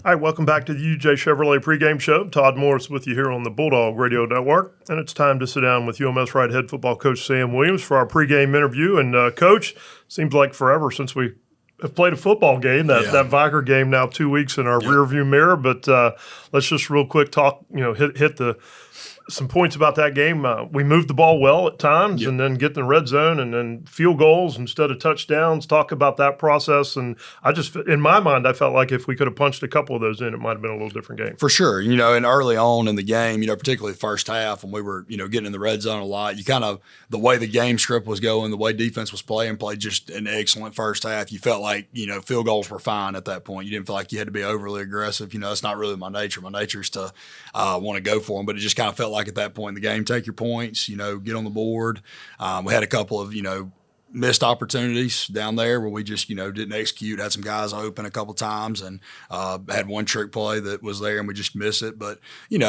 All right, welcome back to the UJ Chevrolet pregame show. Todd Morris with you here on the Bulldog Radio Network. And it's time to sit down with UMS-Wright head football coach Sam Williams for our pregame interview. And, Coach, seems like forever since we have played a football game, that Viker game now 2 weeks in our rearview mirror. But let's just real quick talk, hit some points about that game. We moved the ball well at times and then get in the red zone and then field goals instead of touchdowns. Talk about that process. And in my mind, I felt like if we could have punched a couple of those in, it might have been a little different game. For sure. And early on in the game, particularly the first half when we were, getting in the red zone a lot, the way the game script was going, the way defense was played just an excellent first half. You felt like, field goals were fine at that point. You didn't feel like you had to be overly aggressive. That's not really my nature. My nature is to want to go for them, but it just kind of felt like at that point in the game, take your points, get on the board. We had a couple of, missed opportunities down there where we just, didn't execute, had some guys open a couple times and had one trick play that was there and we just missed it. But, like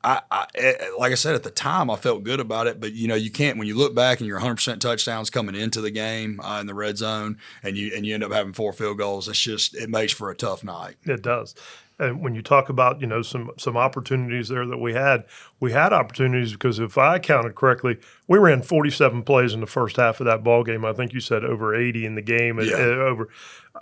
I said, at the time I felt good about it, but, you can't, when you look back and you're 100% touchdowns coming into the game in the red zone and you end up having 4 field goals, it makes for a tough night. It does. And when you talk about, some opportunities there that we had opportunities because if I counted correctly, we ran 47 plays in the first half of that ball game. I think you said over 80 in the game.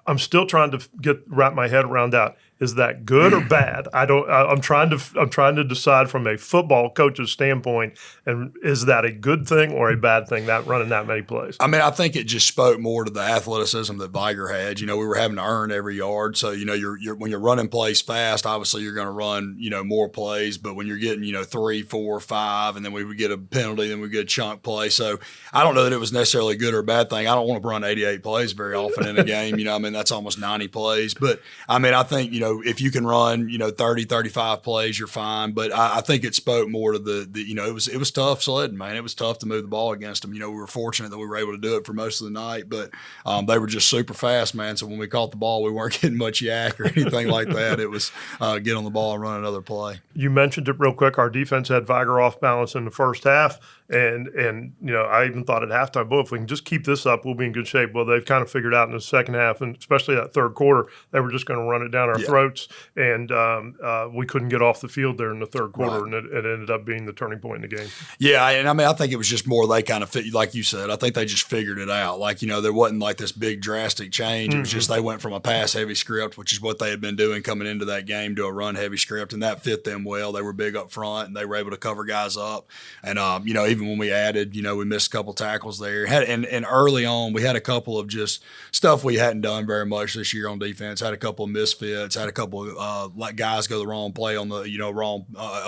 I'm still trying to wrap my head around that. Is that good or bad? I'm trying to decide from a football coach's standpoint, and is that a good thing or a bad thing, that running that many plays? I mean, I think it just spoke more to the athleticism that Viger had. We were having to earn every yard. So, you're when you're running plays fast, obviously you're going to run, more plays. But when you're getting, 3, 4, 5, and then we would get a penalty, then we get a chunk play. So I don't know that it was necessarily a good or a bad thing. I don't want to run 88 plays very often in a game. That's almost 90 plays. But I think, if you can run, 30, 35 plays, you're fine. But I think it spoke more to it was tough sledding, man. It was tough to move the ball against them. We were fortunate that we were able to do it for most of the night, but they were just super fast, man. So when we caught the ball, we weren't getting much yak or anything like that. It was get on the ball and run another play. You mentioned it real quick. Our defense had Viger off balance in the first half. And I even thought at halftime, boy, if we can just keep this up, we'll be in good shape. Well, they've kind of figured out in the second half, and especially that third quarter, they were just going to run it down our throats. And we couldn't get off the field there in the third quarter, and it ended up being the turning point in the game. Yeah, and I think it was just more they kind of fit, like you said. I think they just figured it out. Like, there wasn't like this big drastic change. It was just they went from a pass-heavy script, which is what they had been doing coming into that game, to a run-heavy script, and that fit them well. They were big up front, and they were able to cover guys up. And, even when we added, we missed a couple tackles there. And early on, we had a couple of just stuff we hadn't done very much this year on defense. Had a couple of misfits. Had a couple of like guys go the wrong play on the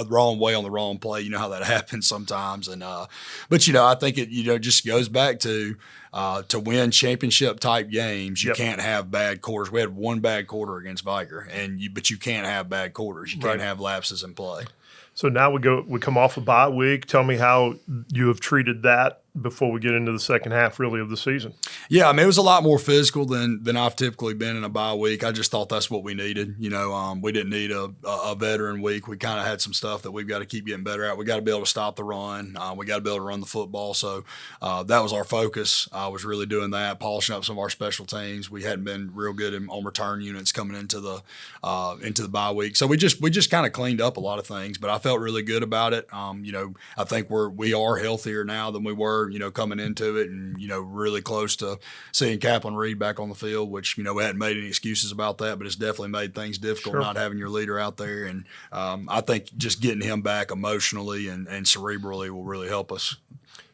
wrong way on the wrong play. You know how that happens sometimes. And but I think it just goes back to win championship type games. You can't have bad quarters. We had one bad quarter against Viker, but you can't have bad quarters. You can't have lapses in play. So now we come off a bye week. Tell me how you have treated that before we get into the second half, really, of the season. Yeah, it was a lot more physical than I've typically been in a bye week. I just thought that's what we needed. We didn't need a veteran week. We kind of had some stuff that we've got to keep getting better at. We got to be able to stop the run. We got to be able to run the football. So that was our focus. I was really doing that, polishing up some of our special teams. We hadn't been real good on return units coming into the bye week. So we just kind of cleaned up a lot of things, but I felt really good about it. I think we are healthier now than we were, coming into it, and, really close to seeing Kaplan Reed back on the field, which, we hadn't made any excuses about that, but it's definitely made things difficult not having your leader out there. And I think just getting him back emotionally and cerebrally will really help us.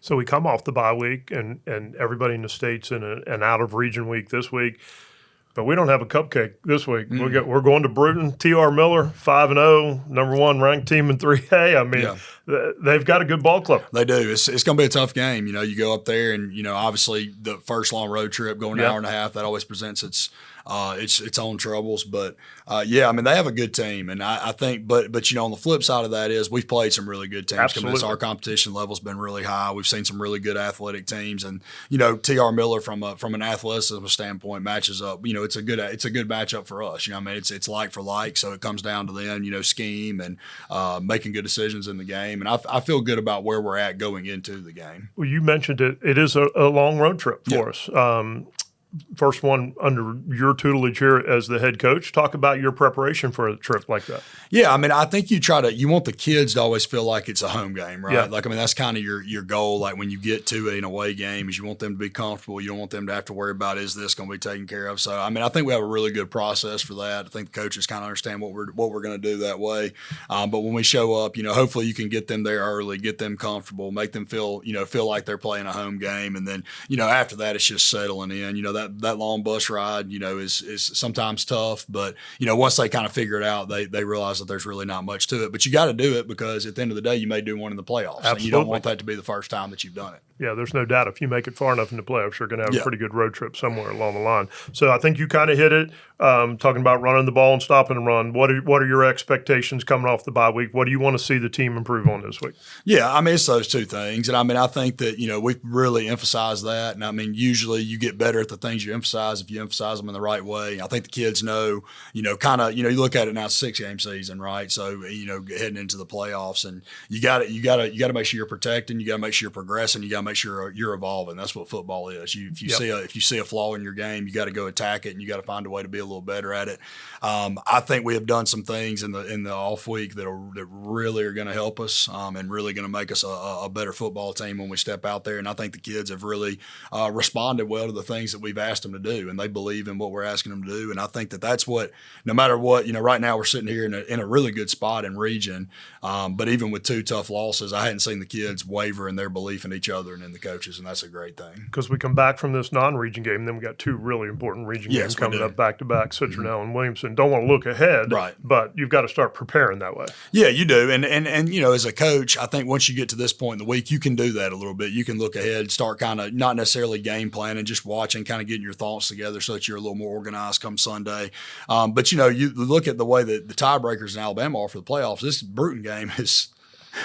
So we come off the bye week, and everybody in the state's in an out-of-region week this week. But we don't have a cupcake this week. We're going to Bruton. T.R. Miller, 5-0, number 1 ranked team in 3A. They've got a good ball club. They do. It's going to be a tough game. You go up there, and obviously the first long road trip, going an hour and a half, that always presents its own troubles. But they have a good team, and I think. But on the flip side of that is we've played some really good teams. Absolutely. Our competition level's been really high. We've seen some really good athletic teams, and T.R. Miller from an athleticism standpoint matches up. It's a good matchup for us. It's like for like. So it comes down to then scheme and making good decisions in the game. And I feel good about where we're at going into the game. Well, you mentioned it. It is a long road trip for us. first one under your tutelage here as the head coach. Talk about your preparation for a trip like that. Yeah, I mean, I think you want the kids to always feel like it's a home game, right? Yeah. Like, I mean, that's kind of your goal. Like when you get to an away game, is you want them to be comfortable. You don't want them to have to worry about, is this going to be taken care of? So, I mean, I think we have a really good process for that. I think the coaches kind of understand what we're going to do that way. But when we show up, hopefully you can get them there early, get them comfortable, make them feel like they're playing a home game, and then after that it's just settling in. That long bus ride, is sometimes tough, but once they kind of figure it out, they realize that there's really not much to it. But you got to do it because at the end of the day, you may do one in the playoffs. Absolutely. And you don't want that to be the first time that you've done it. Yeah, there's no doubt. If you make it far enough in the playoffs, you're going to have a pretty good road trip somewhere along the line. So I think you kind of hit it, talking about running the ball and stopping the run. What are your expectations coming off the bye week? What do you want to see the team improve on this week? Yeah, I mean, it's those two things. And I mean, I think that, we've really emphasized that. And I mean, usually you get better at the things you emphasize if you emphasize them in the right way. I think the kids know, you look at it now, 6-game season, right? So, heading into the playoffs, and you got to make sure you're protecting, you got to make sure you're progressing, you got to make sure you're evolving. That's what football is. If you see a flaw in your game, you got to go attack it, and you got to find a way to be a little better at it. I think we have done some things in the off week that really are going to help us and really going to make us a better football team when we step out there. And I think the kids have really responded well to the things that we've asked them to do, and they believe in what we're asking them to do. And I think that's what, no matter what, right now we're sitting here in a really good spot in region, but even with 2 tough losses, I hadn't seen the kids waver in their belief in each other and in the coaches, and that's a great thing. Because we come back from this non-region game, and then we got 2 really important region games coming up back-to-back, Citronelle and Williamson. Don't want to look ahead, right? But you've got to start preparing that way. Yeah, you do. And as a coach, I think once you get to this point in the week, you can do that a little bit. You can look ahead, start kind of not necessarily game planning, just watching, kind of getting your thoughts together so that you're a little more organized come Sunday. But, you look at the way that the tiebreakers in Alabama are for the playoffs. This Bruton game is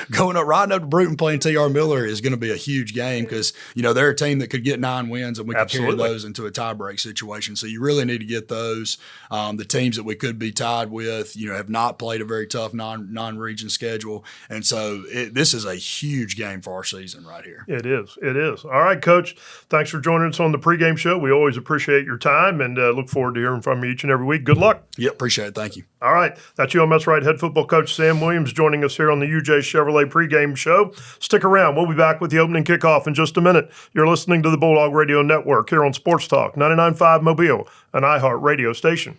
riding up to Bruton playing T.R. Miller is going to be a huge game because, they're a team that could get 9 wins, and we can carry those into a tiebreak situation. So you really need to get those. The teams that we could be tied with, have not played a very tough non-region schedule. And so this is a huge game for our season right here. It is. It is. All right, Coach, thanks for joining us on the pregame show. We always appreciate your time and look forward to hearing from you each and every week. Good luck. Yep, appreciate it. Thank you. All right, that's UMS-Wright head football coach Sam Williams joining us here on the UJ Chevrolet pregame show. Stick around. We'll be back with the opening kickoff in just a minute. You're listening to the Bulldog Radio Network here on Sports Talk 99.5 Mobile, an iHeart radio station.